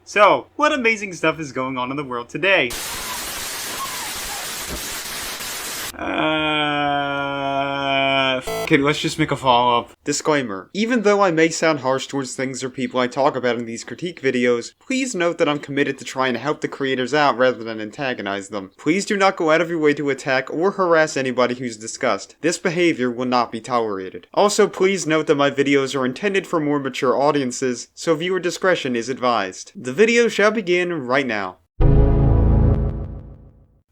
So, what amazing stuff is going on in the world today? Okay, let's just make a follow-up. Disclaimer. Even though I may sound harsh towards things or people I talk about in these critique videos, please note that I'm committed to trying to help the creators out rather than antagonize them. Please do not go out of your way to attack or harass anybody who's discussed. This behavior will not be tolerated. Also, please note that my videos are intended for more mature audiences, so viewer discretion is advised. The video shall begin right now.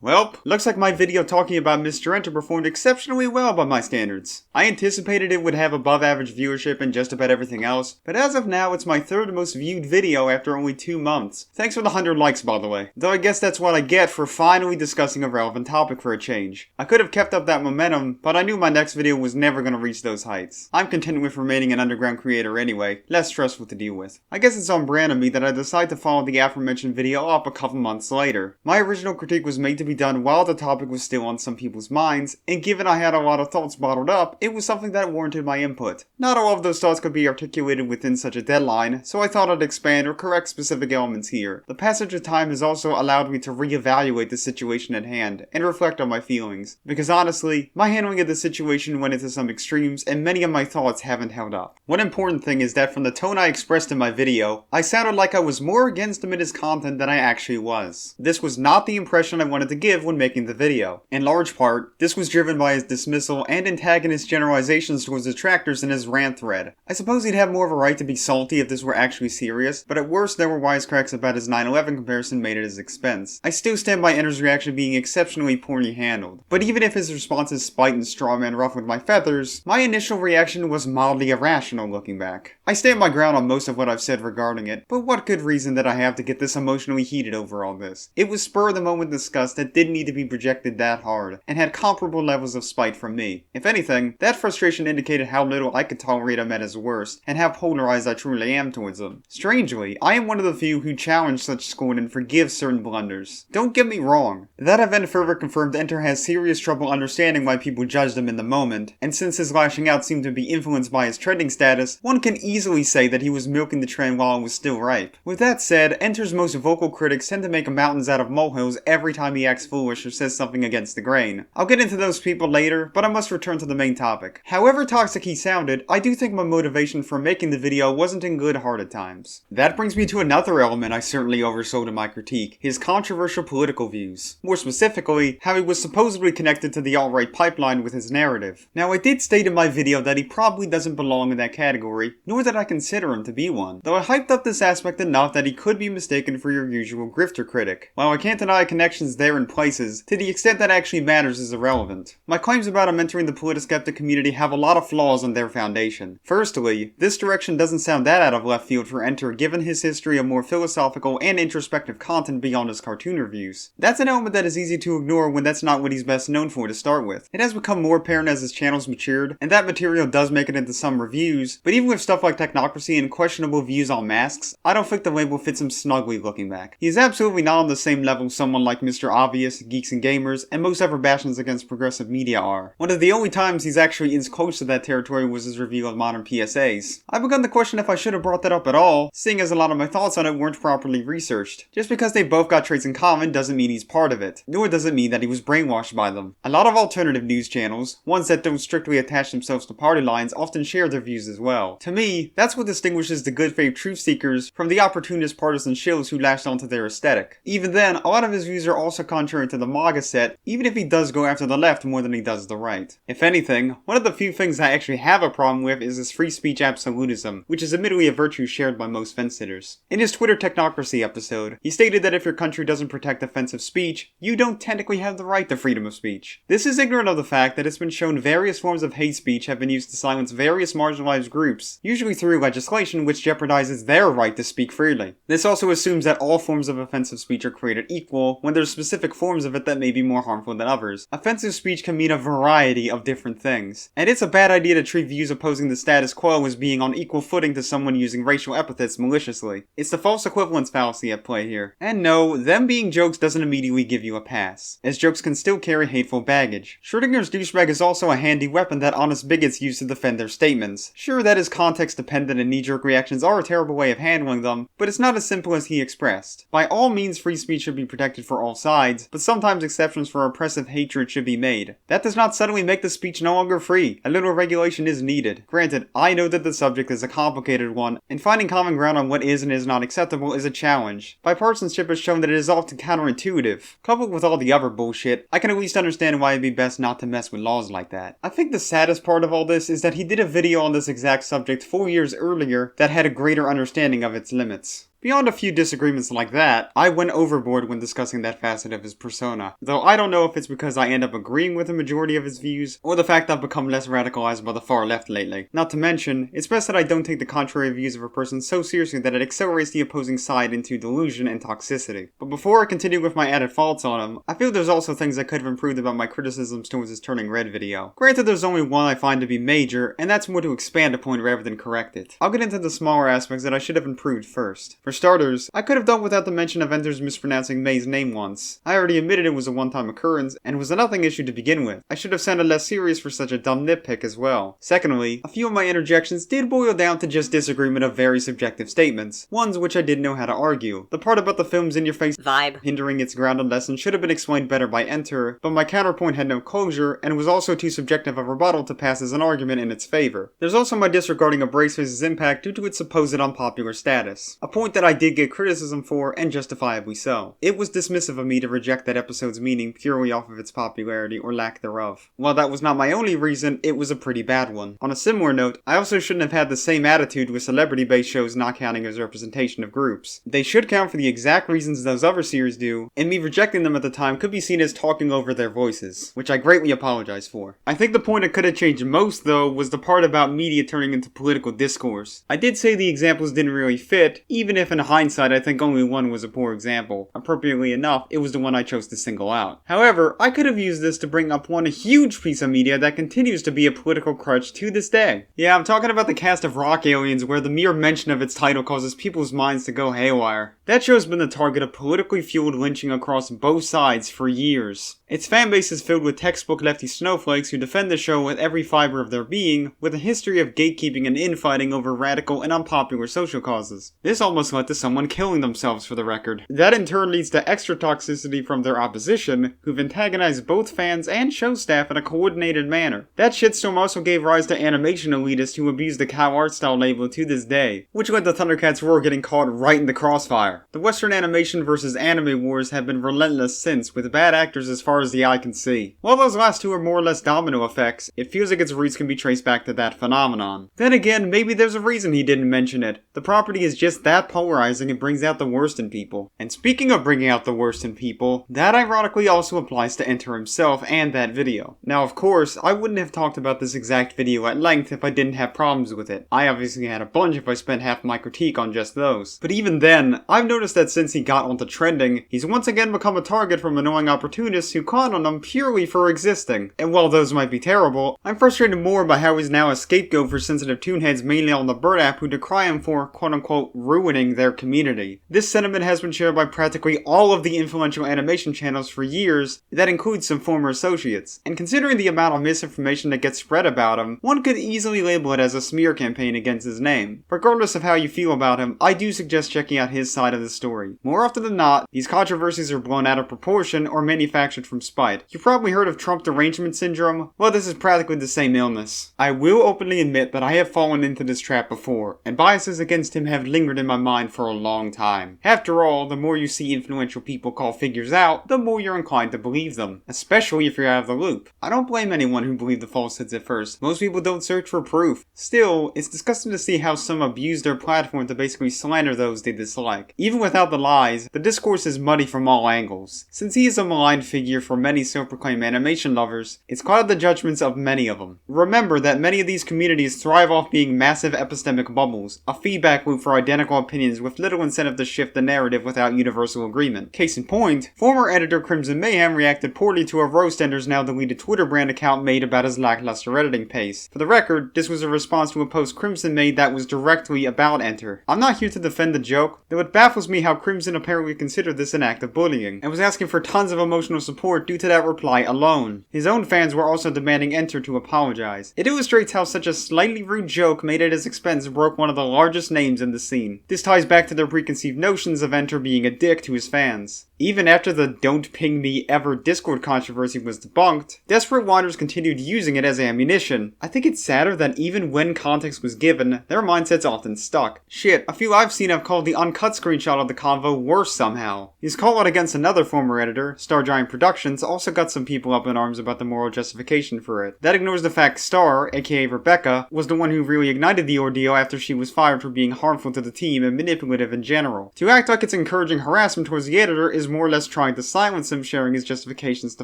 Well, looks like my video talking about Mr. Enter performed exceptionally well by my standards. I anticipated it would have above average viewership and just about everything else, but as of now it's my third most viewed video after only 2 months. Thanks for the 100 likes by the way. Though I guess that's what I get for finally discussing a relevant topic for a change. I could have kept up that momentum, but I knew my next video was never going to reach those heights. I'm content with remaining an underground creator anyway, less stressful to deal with. I guess it's on brand of me that I decided to follow the aforementioned video up a couple months later. My original critique was made to be done while the topic was still on some people's minds, and given I had a lot of thoughts bottled up, it was something that warranted my input. Not all of those thoughts could be articulated within such a deadline, so I thought I'd expand or correct specific elements here. The passage of time has also allowed me to reevaluate the situation at hand, and reflect on my feelings, because honestly, my handling of the situation went into some extremes, and many of my thoughts haven't held up. One important thing is that from the tone I expressed in my video, I sounded like I was more against him and his content than I actually was. This was not the impression I wanted to give when making the video. In large part, this was driven by his dismissal and antagonist generalizations towards detractors in his rant thread. I suppose he'd have more of a right to be salty if this were actually serious, but at worst there were wisecracks about his 9/11 comparison made at his expense. I still stand by Enter's reaction being exceptionally poorly handled. But even if his responses spite and strawman ruffled my feathers, my initial reaction was mildly irrational looking back. I stand my ground on most of what I've said regarding it, but what good reason did I have to get this emotionally heated over all this? It was spur of the moment disgust that didn't need to be projected that hard, and had comparable levels of spite from me. If anything, that frustration indicated how little I could tolerate him at his worst, and how polarized I truly am towards him. Strangely, I am one of the few who challenge such scorn and forgive certain blunders. Don't get me wrong. That event further confirmed Enter has serious trouble understanding why people judged him in the moment, and since his lashing out seemed to be influenced by his trending status, one can easily say that he was milking the trend while it was still ripe. With that said, Enter's most vocal critics tend to make mountains out of molehills every time he acts foolish or says something against the grain. I'll get into those people later, but I must return to the main topic. However toxic he sounded, I do think my motivation for making the video wasn't in good heart at times. That brings me to another element I certainly oversold in my critique, his controversial political views. More specifically, how he was supposedly connected to the alt-right pipeline with his narrative. Now I did state in my video that he probably doesn't belong in that category, nor that I consider him to be one, though I hyped up this aspect enough that he could be mistaken for your usual grifter critic. While I can't deny connections there in places, to the extent that actually matters is irrelevant. My claims about him entering the politicskeptic community have a lot of flaws in their foundation. Firstly, this direction doesn't sound that out of left field for Enter given his history of more philosophical and introspective content beyond his cartoon reviews. That's an element that is easy to ignore when that's not what he's best known for to start with. It has become more apparent as his channel's matured, and that material does make it into some reviews, but even with stuff like technocracy and questionable views on masks, I don't think the label fits him snugly looking back. He is absolutely not on the same level someone like Mr. Obvious, Geeks and Gamers, and most other bastions against progressive media are. One of the only times he's actually inched close to that territory was his review of modern PSAs. I've begun to question if I should have brought that up at all, seeing as a lot of my thoughts on it weren't properly researched. Just because they both got traits in common doesn't mean he's part of it, nor does it mean that he was brainwashed by them. A lot of alternative news channels, ones that don't strictly attach themselves to party lines, often share their views as well. To me, that's what distinguishes the good faith truth seekers from the opportunist partisan shills who latched onto their aesthetic. Even then, a lot of his views are also contrary to the MAGA set, even if he does go after the left more than he does the right. If anything, one of the few things I actually have a problem with is his free speech absolutism, which is admittedly a virtue shared by most fence-sitters. In his Twitter Technocracy episode, he stated that if your country doesn't protect offensive speech, you don't technically have the right to freedom of speech. This is ignorant of the fact that it's been shown various forms of hate speech have been used to silence various marginalized groups, usually through legislation which jeopardizes their right to speak freely. This also assumes that all forms of offensive speech are created equal, when there's specific specific forms of it that may be more harmful than others. Offensive speech can mean a variety of different things. And it's a bad idea to treat views opposing the status quo as being on equal footing to someone using racial epithets maliciously. It's the false equivalence fallacy at play here. And no, them being jokes doesn't immediately give you a pass, as jokes can still carry hateful baggage. Schrodinger's douchebag is also a handy weapon that honest bigots use to defend their statements. Sure, that is context dependent and knee-jerk reactions are a terrible way of handling them, but it's not as simple as he expressed. By all means, free speech should be protected for all sides, but sometimes exceptions for oppressive hatred should be made. That does not suddenly make the speech no longer free. A little regulation is needed. Granted, I know that the subject is a complicated one, and finding common ground on what is and is not acceptable is a challenge. Bipartisanship has shown that it is often counterintuitive. Coupled with all the other bullshit, I can at least understand why it'd be best not to mess with laws like that. I think the saddest part of all this is that he did a video on this exact subject 4 years earlier that had a greater understanding of its limits. Beyond a few disagreements like that, I went overboard when discussing that facet of his persona, though I don't know if it's because I end up agreeing with the majority of his views, or the fact I've become less radicalized by the far left lately. Not to mention, it's best that I don't take the contrary views of a person so seriously that it accelerates the opposing side into delusion and toxicity. But before I continue with my added faults on him, I feel there's also things I could have improved about my criticisms towards his Turning Red video. Granted, there's only one I find to be major, and that's more to expand a point rather than correct it. I'll get into the smaller aspects that I should have improved first. For starters, I could have done without the mention of Enter's mispronouncing May's name once. I already admitted it was a one-time occurrence, and was a nothing issue to begin with. I should have sounded less serious for such a dumb nitpick as well. Secondly, a few of my interjections did boil down to just disagreement of very subjective statements, ones which I didn't know how to argue. The part about the film's in-your-face vibe hindering its grounded lesson should have been explained better by Enter, but my counterpoint had no closure, and was also too subjective a rebuttal to pass as an argument in its favor. There's also my disregarding of Braceface's impact due to its supposed unpopular status, a point that I did get criticism for, and justifiably so. It was dismissive of me to reject that episode's meaning purely off of its popularity or lack thereof. While that was not my only reason, it was a pretty bad one. On a similar note, I also shouldn't have had the same attitude with celebrity-based shows not counting as representation of groups. They should count for the exact reasons those other series do, and me rejecting them at the time could be seen as talking over their voices, which I greatly apologize for. I think the point it could have changed most, though, was the part about media turning into political discourse. I did say the examples didn't really fit, even if in hindsight I think only one was a poor example. Appropriately enough, it was the one I chose to single out. However, I could have used this to bring up one huge piece of media that continues to be a political crutch to this day. Yeah, I'm talking about the cast of Rock Aliens, where the mere mention of its title causes people's minds to go haywire. That show's been the target of politically fueled lynching across both sides for years. Its fanbase is filled with textbook lefty snowflakes who defend the show with every fiber of their being, with a history of gatekeeping and infighting over radical and unpopular social causes. This almost led to someone killing themselves, for the record. That in turn leads to extra toxicity from their opposition, who've antagonized both fans and show staff in a coordinated manner. That shitstorm also gave rise to animation elitists who abuse the cow art style label to this day, which led to Thundercats Roar getting caught right in the crossfire. The Western animation versus anime wars have been relentless since, with bad actors as far as the eye can see. While those last two are more or less domino effects, it feels like its roots can be traced back to that phenomenon. Then again, maybe there's a reason he didn't mention it. The property is just that polarizing and brings out the worst in people. And speaking of bringing out the worst in people, that ironically also applies to Enter himself and that video. Now of course, I wouldn't have talked about this exact video at length if I didn't have problems with it. I obviously had a bunch if I spent half my critique on just those. But even then, I've noticed that since he got onto trending, he's once again become a target from annoying opportunists who con on him purely for existing. And while those might be terrible, I'm frustrated more by how he's now a scapegoat for sensitive toonheads mainly on the Bird app who decry him for quote-unquote ruining their community. This sentiment has been shared by practically all of the influential animation channels for years, that includes some former associates. And considering the amount of misinformation that gets spread about him, one could easily label it as a smear campaign against his name. Regardless of how you feel about him, I do suggest checking out his side of the story. More often than not, these controversies are blown out of proportion or manufactured from spite. You've probably heard of Trump derangement syndrome? Well, this is practically the same illness. I will openly admit that I have fallen into this trap before, and biases against him have lingered in my mind for a long time. After all, the more you see influential people call figures out, the more you're inclined to believe them, especially if you're out of the loop. I don't blame anyone who believed the falsehoods at first. Most people don't search for proof. Still, it's disgusting to see how some abuse their platform to basically slander those they dislike. Even without the lies, the discourse is muddy from all angles. Since he is a maligned figure for many self-proclaimed animation lovers, it's clouded the judgments of many of them. Remember that many of these communities thrive off being massive epistemic bubbles, a feedback loop for identical opinions opinions with little incentive to shift the narrative without universal agreement. Case in point, former editor Crimson Mayhem reacted poorly to a roast Enter's now deleted Twitter brand account made about his lackluster editing pace. For the record, this was a response to a post Crimson made that was directly about Enter. I'm not here to defend the joke, though it baffles me how Crimson apparently considered this an act of bullying, and was asking for tons of emotional support due to that reply alone. His own fans were also demanding Enter to apologize. It illustrates how such a slightly rude joke made at his expense broke one of the largest names in the scene. This ties back to their preconceived notions of Enter being a dick to his fans. Even after the "Don't Ping Me Ever" Discord controversy was debunked, desperate whiners continued using it as ammunition. I think it's sadder that even when context was given, their mindsets often stuck. Shit, a few I've seen have called the uncut screenshot of the convo worse somehow. His call out against another former editor, Star Giant Productions, also got some people up in arms about the moral justification for it. That ignores the fact Star, aka Rebecca, was the one who really ignited the ordeal after she was fired for being harmful to the team and manipulative in general. To act like it's encouraging harassment towards the editor is more or less trying to silence him sharing his justifications to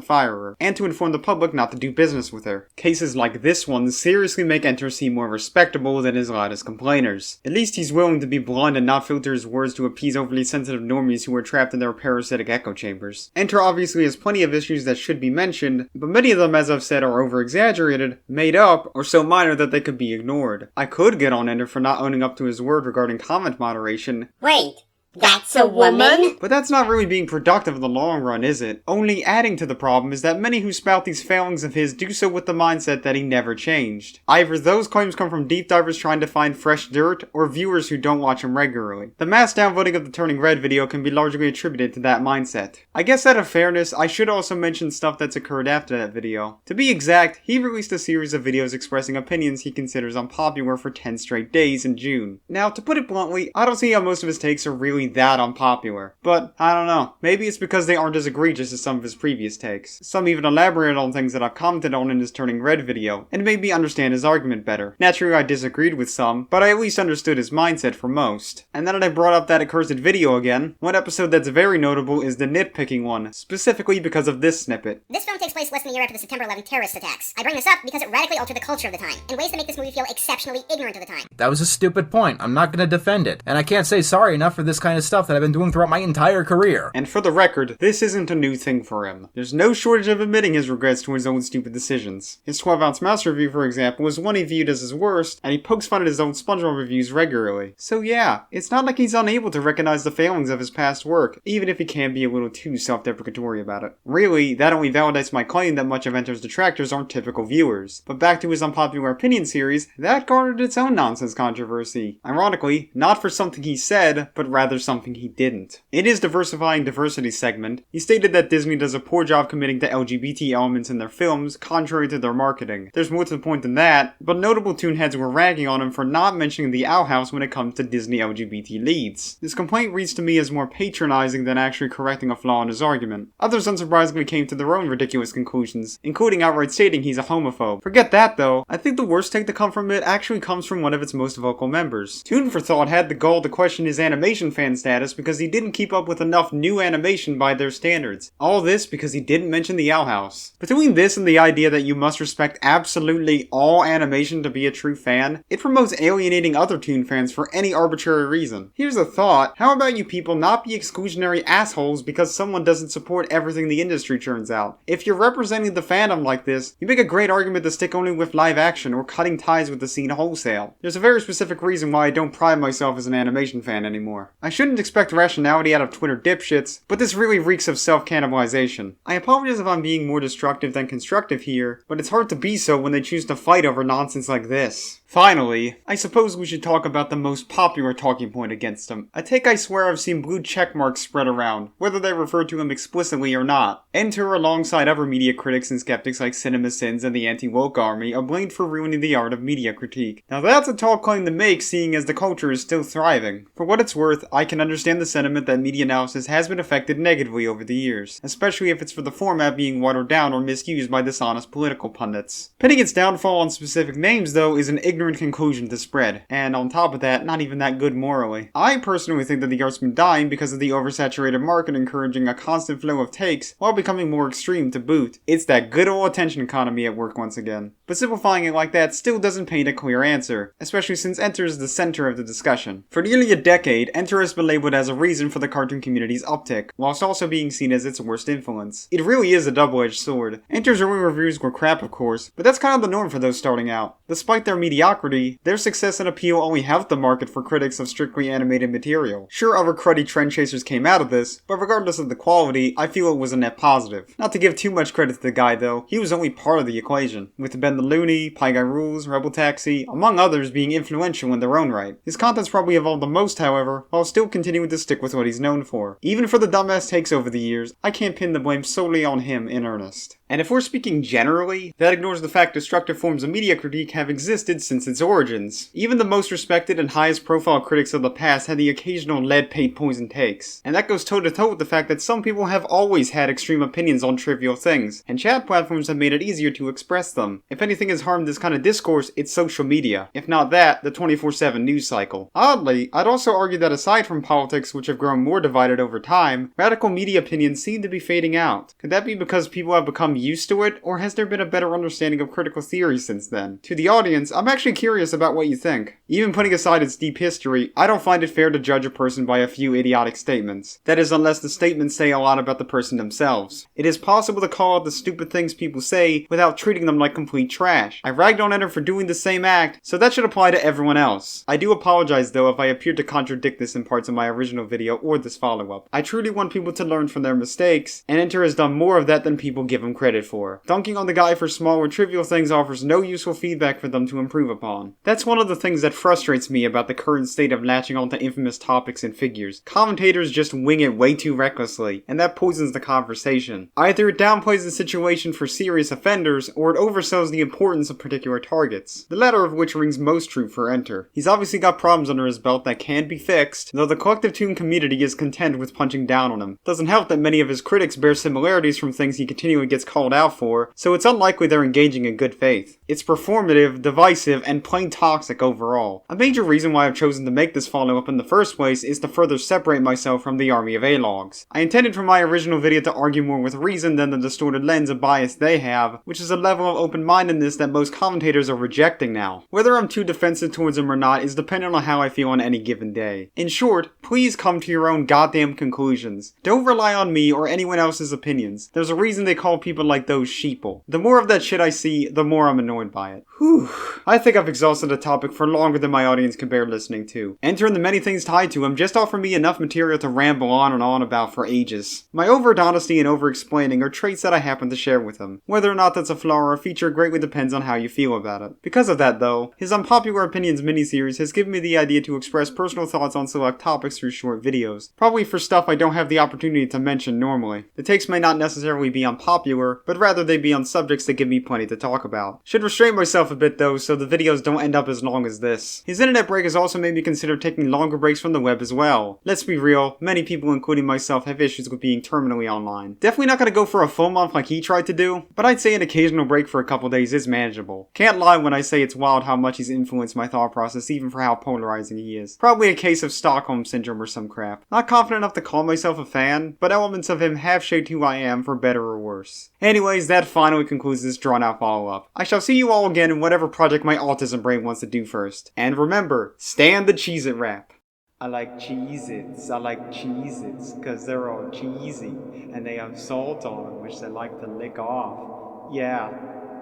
fire her, and to inform the public not to do business with her. Cases like this one seriously make Enter seem more respectable than his loudest complainers. At least he's willing to be blunt and not filter his words to appease overly sensitive normies who are trapped in their parasitic echo chambers. Enter obviously has plenty of issues that should be mentioned, but many of them, as I've said, are over-exaggerated, made up, or so minor that they could be ignored. I could get on Enter for not owning up to his word regarding comment moderation. Wait, that's a woman? But that's not really being productive in the long run, is it? Only adding to the problem is that many who spout these failings of his do so with the mindset that he never changed. Either those claims come from deep divers trying to find fresh dirt, or viewers who don't watch him regularly. The mass downvoting of the Turning Red video can be largely attributed to that mindset. I guess out of fairness, I should also mention stuff that's occurred after that video. To be exact, he released a series of videos expressing opinions he considers unpopular for 10 straight days in June. Now, to put it bluntly, I don't see how most of his takes are really that unpopular. But, I don't know. Maybe it's because they aren't as egregious as some of his previous takes. Some even elaborated on things that I've commented on in his Turning Red video, and made me understand his argument better. Naturally, I disagreed with some, but I at least understood his mindset for most. And now that I brought up that accursed video again, one episode that's very notable is the nitpicking one, specifically because of this snippet. This film takes place less than a year after the September 11th terrorist attacks. I bring this up because it radically altered the culture of the time, in ways that make this movie feel exceptionally ignorant of the time. That was a stupid point. I'm not gonna defend it. And I can't say sorry enough for this kind of stuff that I've been doing throughout my entire career. And for the record, this isn't a new thing for him. There's no shortage of admitting his regrets towards his own stupid decisions. His 12-ounce mouse review, for example, was one he viewed as his worst, and he pokes fun at his own SpongeBob reviews regularly. So yeah, it's not like he's unable to recognize the failings of his past work, even if he can be a little too self-deprecatory about it. Really, that only validates my claim that much of Enter's detractors aren't typical viewers. But back to his unpopular opinion series, that garnered its own nonsense controversy. Ironically, not for something he said, but rather something he didn't. In his Diversifying Diversity segment, he stated that Disney does a poor job committing to LGBT elements in their films, contrary to their marketing. There's more to the point than that, but notable toonheads were ragging on him for not mentioning the outhouse when it comes to Disney LGBT leads. This complaint reads to me as more patronizing than actually correcting a flaw in his argument. Others unsurprisingly came to their own ridiculous conclusions, including outright stating he's a homophobe. Forget that though, I think the worst take to come from it actually comes from one of its most vocal members. Toon for Thought had the gall to question his animation fan status because he didn't keep up with enough new animation by their standards. All this because he didn't mention the outhouse. Between this and the idea that you must respect absolutely all animation to be a true fan, it promotes alienating other Toon fans for any arbitrary reason. Here's a thought, how about you people not be exclusionary assholes because someone doesn't support everything the industry churns out? If you're representing the fandom like this, you make a great argument to stick only with live action or cutting ties with the scene wholesale. There's a very specific reason why I don't pride myself as an animation fan anymore. I shouldn't expect rationality out of Twitter dipshits, but this really reeks of self-cannibalization. I apologize if I'm being more destructive than constructive here, but it's hard to be so when they choose to fight over nonsense like this. Finally, I suppose we should talk about the most popular talking point against him. A take I swear I've seen blue check marks spread around, whether they refer to him explicitly or not. Enter, alongside other media critics and skeptics like CinemaSins and the anti-woke army, are blamed for ruining the art of media critique. Now that's a tall claim to make, seeing as the culture is still thriving. For what it's worth, I can understand the sentiment that media analysis has been affected negatively over the years, especially if it's for the format being watered down or misused by dishonest political pundits. Pinning its downfall on specific names, though, is an ignorant conclusion to spread, and on top of that, not even that good morally. I personally think that the art's been dying because of the oversaturated market encouraging a constant flow of takes while becoming more extreme to boot. It's that good old attention economy at work once again. But simplifying it like that still doesn't paint a clear answer, especially since Enter is the center of the discussion. For nearly a decade, Enter has been labeled as a reason for the cartoon community's uptick, whilst also being seen as its worst influence. It really is a double-edged sword. Enter's early reviews were crap, of course, but that's kind of the norm for those starting out. Despite their mediocrity, their success and appeal only helped the market for critics of strictly animated material. Sure, other cruddy trend chasers came out of this, but regardless of the quality, I feel it was a net positive. Not to give too much credit to the guy though, he was only part of the equation, with Ben the Looney, Pie Guy Rules, Rebel Taxi, among others being influential in their own right. His content's probably evolved the most, however, while still continuing to stick with what he's known for. Even for the dumbass takes over the years, I can't pin the blame solely on him in earnest. And if we're speaking generally, that ignores the fact destructive forms of media critique have existed since its origins. Even the most respected and highest profile critics of the past had the occasional lead paint poison takes. And that goes toe to toe with the fact that some people have always had extreme opinions on trivial things, and chat platforms have made it easier to express them. If anything has harmed this kind of discourse, it's social media. If not that, the 24/7 news cycle. Oddly, I'd also argue that aside from politics, which have grown more divided over time, radical media opinions seem to be fading out. Could that be because people have become used to it, or has there been a better understanding of critical theory since then? To the audience, I'm actually curious about what you think. Even putting aside its deep history, I don't find it fair to judge a person by a few idiotic statements. That is, unless the statements say a lot about the person themselves. It is possible to call out the stupid things people say without treating them like complete trash. I ragged on Enter for doing the same act, so that should apply to everyone else. I do apologize though if I appear to contradict this in parts of my original video or this follow-up. I truly want people to learn from their mistakes, and Enter has done more of that than people give him credit for. Dunking on the guy for small or trivial things offers no useful feedback for them to improve upon. That's one of the things that frustrates me about the current state of latching onto infamous topics and figures. Commentators just wing it way too recklessly, and that poisons the conversation. Either it downplays the situation for serious offenders, or it oversells the importance of particular targets. The latter of which rings most true for Enter. He's obviously got problems under his belt that can be fixed, though the collective Toon community is content with punching down on him. Doesn't help that many of his critics bear similarities from things he continually gets called out for, so it's unlikely they're engaging in good faith. It's performative, divisive, and plain toxic overall. A major reason why I've chosen to make this follow-up in the first place is to further separate myself from the army of A-logs. I intended for my original video to argue more with reason than the distorted lens of bias they have, which is a level of open-mindedness that most commentators are rejecting now. Whether I'm too defensive towards them or not is dependent on how I feel on any given day. In short, please come to your own goddamn conclusions. Don't rely on me or anyone else's opinions. There's a reason they call people like those sheeple. The more of that shit I see, the more I'm annoyed by it. Whew. I think I've exhausted the topic for longer than my audience can bear listening to. Enter and the many things tied to him just offer me enough material to ramble on and on about for ages. My overt honesty and over-explaining are traits that I happen to share with him. Whether or not that's a flaw or a feature greatly depends on how you feel about it. Because of that though, his Unpopular Opinions miniseries has given me the idea to express personal thoughts on select topics through short videos. Probably for stuff I don't have the opportunity to mention normally. The takes may not necessarily be unpopular, but rather they be on subjects that give me plenty to talk about. Should restrain myself a bit though, so the videos don't end up as long as this. His internet break has also made me consider taking longer breaks from the web as well. Let's be real, many people including myself have issues with being terminally online. Definitely not gonna go for a full month like he tried to do, but I'd say an occasional break for a couple days is manageable. Can't lie when I say it's wild how much he's influenced my thought process even for how polarizing he is. Probably a case of Stockholm Syndrome or some crap. Not confident enough to call myself a fan, but elements of him have shaped who I am for better or worse. Anyways, that finally concludes this drawn out follow-up. I shall see you all again in whatever project my autism brain wants to do first. And remember, stand the Cheez-It rap. I like Cheez-Its, I like Cheez-Its, cause they're all cheesy, and they have salt on them which they like to lick off. Yeah,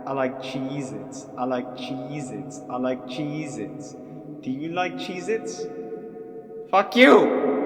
I like Cheez-Its, I like Cheez-Its, I like Cheez-Its. Do you like Cheez-Its? Fuck you!